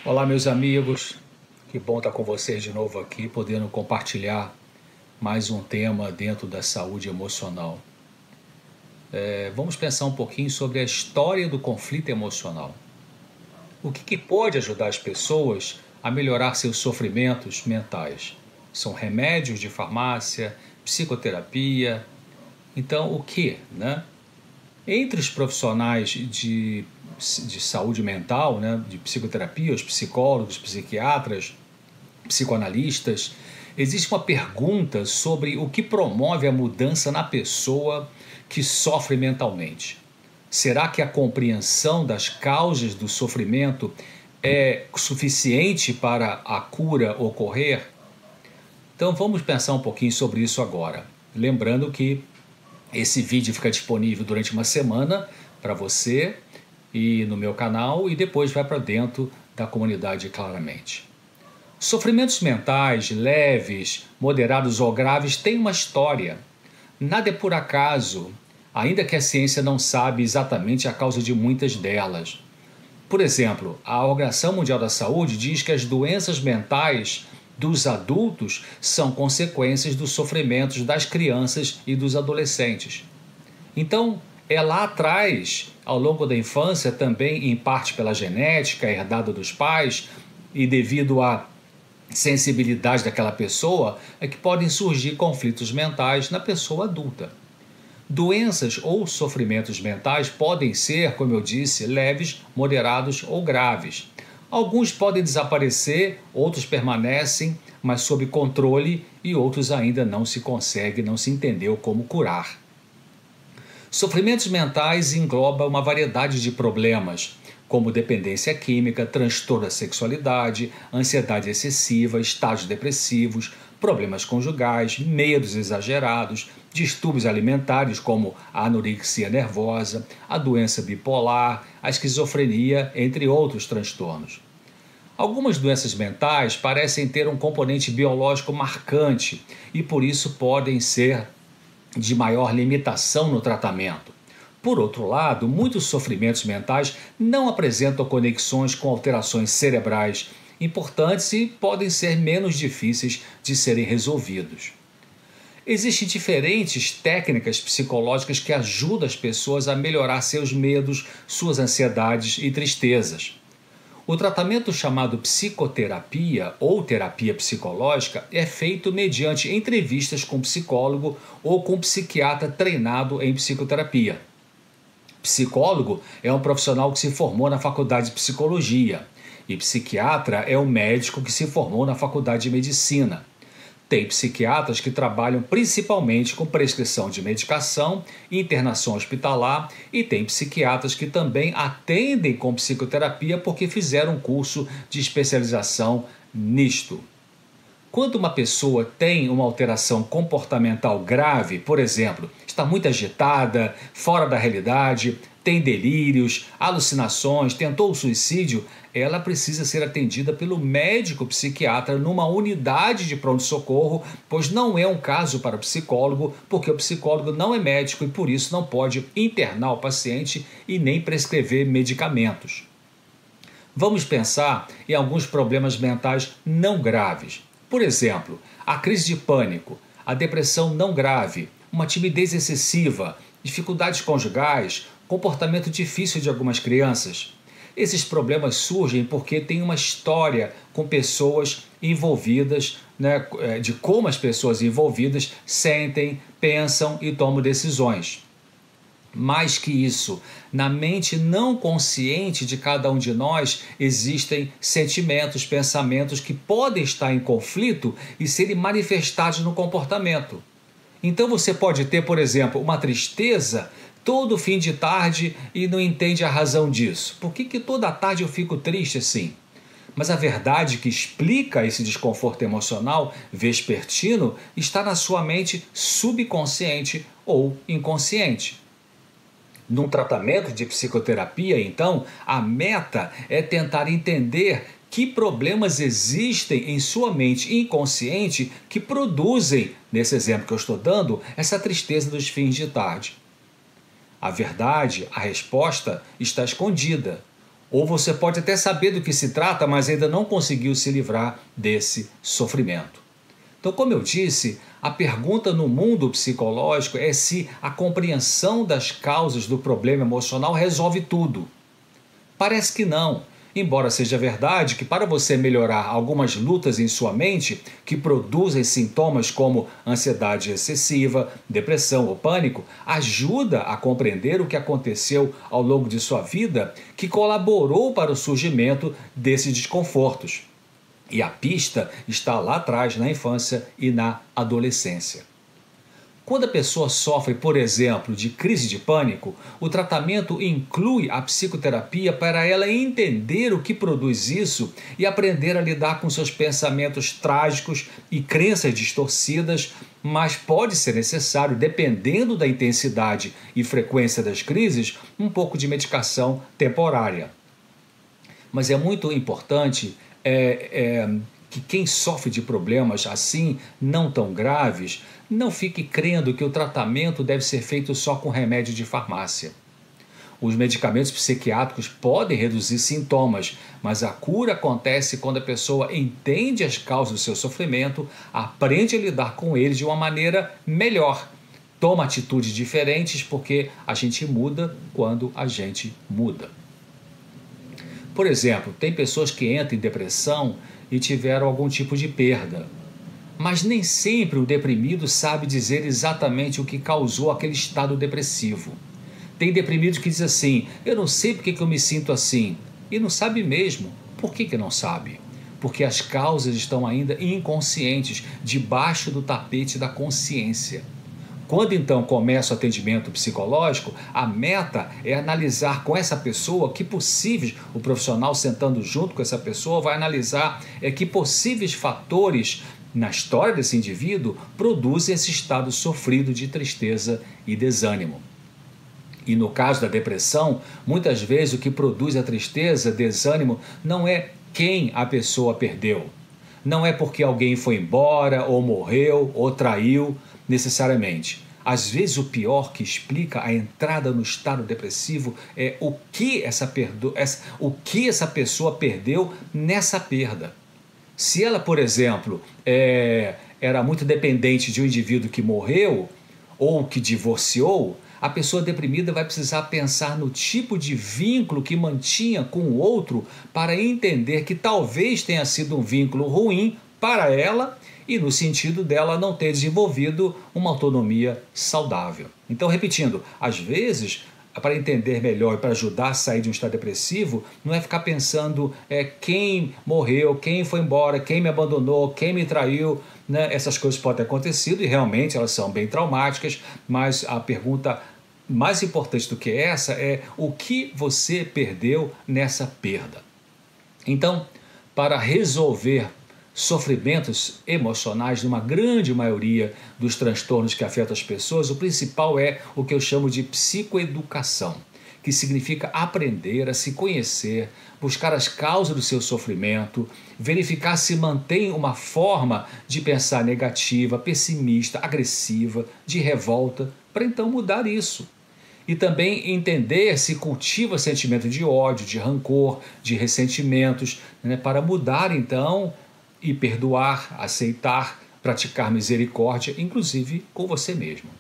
Olá, meus amigos, que bom estar com vocês de novo aqui, podendo compartilhar mais um tema dentro da saúde emocional. Vamos pensar um pouquinho sobre a história do conflito emocional. O que pode ajudar as pessoas a melhorar seus sofrimentos mentais? São remédios de farmácia, psicoterapia. Então, o que, né? Entre os profissionais de saúde mental, né, de psicoterapia, os psicólogos, psiquiatras, psicoanalistas, existe uma pergunta sobre o que promove a mudança na pessoa que sofre mentalmente. Será que a compreensão das causas do sofrimento é suficiente para a cura ocorrer? Então vamos pensar um pouquinho sobre isso agora. Lembrando que esse vídeo fica disponível durante uma semana para você e no meu canal e depois vai para dentro da comunidade claramente. Sofrimentos mentais leves, moderados ou graves têm uma história. Nada é por acaso, ainda que a ciência não sabe exatamente a causa de muitas delas. Por exemplo, a Organização Mundial da Saúde diz que as doenças mentais dos adultos são consequências dos sofrimentos das crianças e dos adolescentes. Então, é lá atrás, ao longo da infância, também em parte pela genética herdada dos pais e devido à sensibilidade daquela pessoa, é que podem surgir conflitos mentais na pessoa adulta. Doenças ou sofrimentos mentais podem ser, como eu disse, leves, moderados ou graves. Alguns podem desaparecer, outros permanecem, mas sob controle, e outros ainda não se consegue, não se entendeu como curar. Sofrimentos mentais englobam uma variedade de problemas, como dependência química, transtorno da sexualidade, ansiedade excessiva, estados depressivos, problemas conjugais, medos exagerados, distúrbios alimentares como a anorexia nervosa, a doença bipolar, a esquizofrenia, entre outros transtornos. Algumas doenças mentais parecem ter um componente biológico marcante e por isso podem ser de maior limitação no tratamento. Por outro lado, muitos sofrimentos mentais não apresentam conexões com alterações cerebrais importantes e podem ser menos difíceis de serem resolvidos. Existem diferentes técnicas psicológicas que ajudam as pessoas a melhorar seus medos, suas ansiedades e tristezas. O tratamento chamado psicoterapia ou terapia psicológica é feito mediante entrevistas com psicólogo ou com psiquiatra treinado em psicoterapia. Psicólogo é um profissional que se formou na faculdade de psicologia e psiquiatra é um médico que se formou na faculdade de medicina. Tem psiquiatras que trabalham principalmente com prescrição de medicação, internação hospitalar e tem psiquiatras que também atendem com psicoterapia porque fizeram um curso de especialização nisto. Quando uma pessoa tem uma alteração comportamental grave, por exemplo, está muito agitada, fora da realidade, tem delírios, alucinações, tentou o suicídio, ela precisa ser atendida pelo médico psiquiatra numa unidade de pronto-socorro, pois não é um caso para o psicólogo, porque o psicólogo não é médico e por isso não pode internar o paciente e nem prescrever medicamentos. Vamos pensar em alguns problemas mentais não graves. Por exemplo, a crise de pânico, a depressão não grave, uma timidez excessiva, dificuldades conjugais, comportamento difícil de algumas crianças. Esses problemas surgem porque tem uma história com pessoas envolvidas, né, de como as pessoas envolvidas sentem, pensam e tomam decisões. Mais que isso, na mente não consciente de cada um de nós existem sentimentos, pensamentos que podem estar em conflito e serem manifestados no comportamento. Então você pode ter, por exemplo, uma tristeza todo fim de tarde e não entende a razão disso. Por que toda tarde eu fico triste assim? Mas a verdade que explica esse desconforto emocional vespertino está na sua mente subconsciente ou inconsciente. Num tratamento de psicoterapia, então, a meta é tentar entender que problemas existem em sua mente inconsciente que produzem, nesse exemplo que eu estou dando, essa tristeza dos fins de tarde. A verdade, a resposta, está escondida. Ou você pode até saber do que se trata, mas ainda não conseguiu se livrar desse sofrimento. Então, como eu disse, a pergunta no mundo psicológico é se a compreensão das causas do problema emocional resolve tudo. Parece que não, embora seja verdade que para você melhorar algumas lutas em sua mente que produzem sintomas como ansiedade excessiva, depressão ou pânico, ajuda a compreender o que aconteceu ao longo de sua vida que colaborou para o surgimento desses desconfortos. E a pista está lá atrás, na infância e na adolescência. Quando a pessoa sofre, por exemplo, de crise de pânico, o tratamento inclui a psicoterapia para ela entender o que produz isso e aprender a lidar com seus pensamentos trágicos e crenças distorcidas, mas pode ser necessário, dependendo da intensidade e frequência das crises, um pouco de medicação temporária. Mas é muito importante que quem sofre de problemas assim, não tão graves, não fique crendo que o tratamento deve ser feito só com remédio de farmácia. Os medicamentos psiquiátricos podem reduzir sintomas, mas a cura acontece quando a pessoa entende as causas do seu sofrimento, aprende a lidar com eles de uma maneira melhor, toma atitudes diferentes, porque a gente muda quando a gente muda. Por exemplo, tem pessoas que entram em depressão e tiveram algum tipo de perda. Mas nem sempre o deprimido sabe dizer exatamente o que causou aquele estado depressivo. Tem deprimidos que dizem assim, eu não sei porque que eu me sinto assim. E não sabe mesmo. Por que não sabe? Porque as causas estão ainda inconscientes, debaixo do tapete da consciência. Quando então começa o atendimento psicológico, a meta é analisar com essa pessoa que possíveis, o profissional sentando junto com essa pessoa vai analisar que possíveis fatores na história desse indivíduo produzem esse estado sofrido de tristeza e desânimo. E no caso da depressão, muitas vezes o que produz a tristeza, desânimo, não é quem a pessoa perdeu. Não é porque alguém foi embora, ou morreu, ou traiu, necessariamente. Às vezes o pior que explica a entrada no estado depressivo é o que essa pessoa perdeu nessa perda. Se ela, por exemplo, era muito dependente de um indivíduo que morreu ou que divorciou, a pessoa deprimida vai precisar pensar no tipo de vínculo que mantinha com o outro para entender que talvez tenha sido um vínculo ruim para ela e no sentido dela não ter desenvolvido uma autonomia saudável. Então, repetindo, às vezes, para entender melhor e para ajudar a sair de um estado depressivo, não é ficar pensando quem morreu, quem foi embora, quem me abandonou, quem me traiu, né? Essas coisas podem ter acontecido e realmente elas são bem traumáticas, mas a pergunta mais importante do que essa é o que você perdeu nessa perda. Então, para resolver sofrimentos emocionais numa grande maioria dos transtornos que afetam as pessoas, o principal é o que eu chamo de psicoeducação, que significa aprender a se conhecer, buscar as causas do seu sofrimento, verificar se mantém uma forma de pensar negativa, pessimista, agressiva, de revolta, para então mudar isso. E também entender se cultiva sentimento de ódio, de rancor, de ressentimentos, né, para mudar então e perdoar, aceitar, praticar misericórdia, inclusive com você mesmo.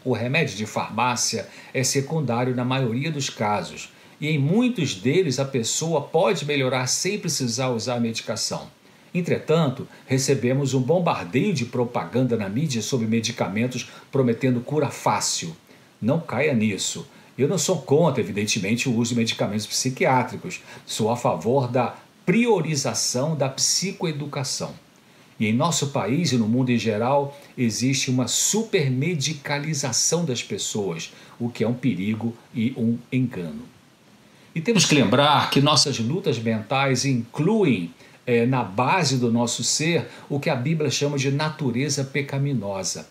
O remédio de farmácia é secundário na maioria dos casos e em muitos deles a pessoa pode melhorar sem precisar usar a medicação. Entretanto, recebemos um bombardeio de propaganda na mídia sobre medicamentos prometendo cura fácil. Não caia nisso. Eu não sou contra, evidentemente, o uso de medicamentos psiquiátricos. Sou a favor da priorização da psicoeducação. E em nosso país e no mundo em geral, existe uma supermedicalização das pessoas, o que é um perigo e um engano. E temos que lembrar que nossas lutas mentais incluem, na base do nosso ser, o que a Bíblia chama de natureza pecaminosa.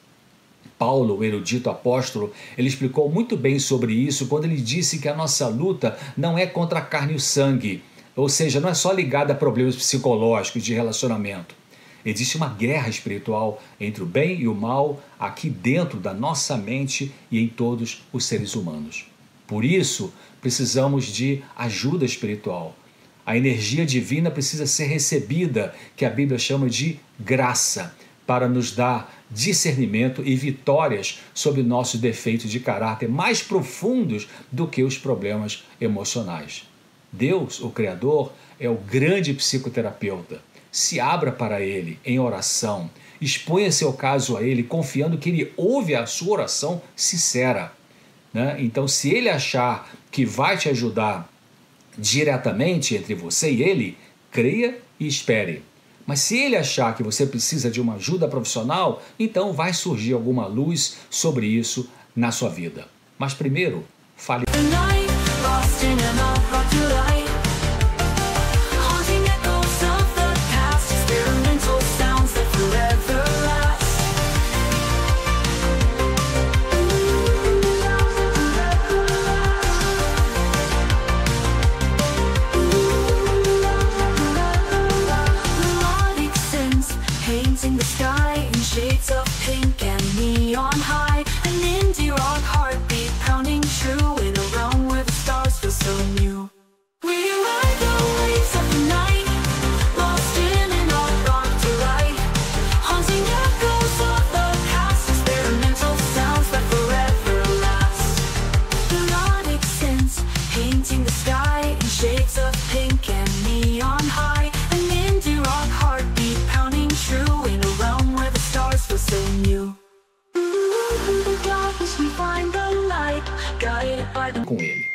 Paulo, o erudito apóstolo, ele explicou muito bem sobre isso quando ele disse que a nossa luta não é contra a carne e o sangue, ou seja, não é só ligada a problemas psicológicos de relacionamento. Existe uma guerra espiritual entre o bem e o mal aqui dentro da nossa mente e em todos os seres humanos. Por isso, precisamos de ajuda espiritual. A energia divina precisa ser recebida, que a Bíblia chama de graça, para nos dar discernimento e vitórias sobre nossos defeitos de caráter mais profundos do que os problemas emocionais. Deus, o Criador, é o grande psicoterapeuta. Se abra para Ele em oração, exponha seu caso a Ele, confiando que Ele ouve a sua oração sincera, né? Então, se Ele achar que vai te ajudar diretamente entre você e Ele, creia e espere. Mas se Ele achar que você precisa de uma ajuda profissional, então vai surgir alguma luz sobre isso na sua vida. Mas primeiro, fale. Painting the sky in shades of pink and neon high. An indie rock heartbeat pounding true in a realm where the stars feel so new. We ride the waves of the night, lost in an art rock delight. Haunting echoes of the past, experimental sounds that forever last. Melodic synths painting the sky in shades of pink and neon high. An indie rock heartbeat pounding true in a realm where the stars feel so new. In the darkness we find the light, guided by the... Com Ele.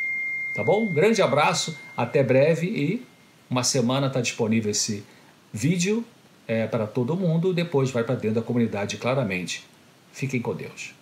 Tá bom? Um grande abraço, até breve e uma semana está disponível esse vídeo para todo mundo, depois vai para dentro da comunidade claramente. Fiquem com Deus.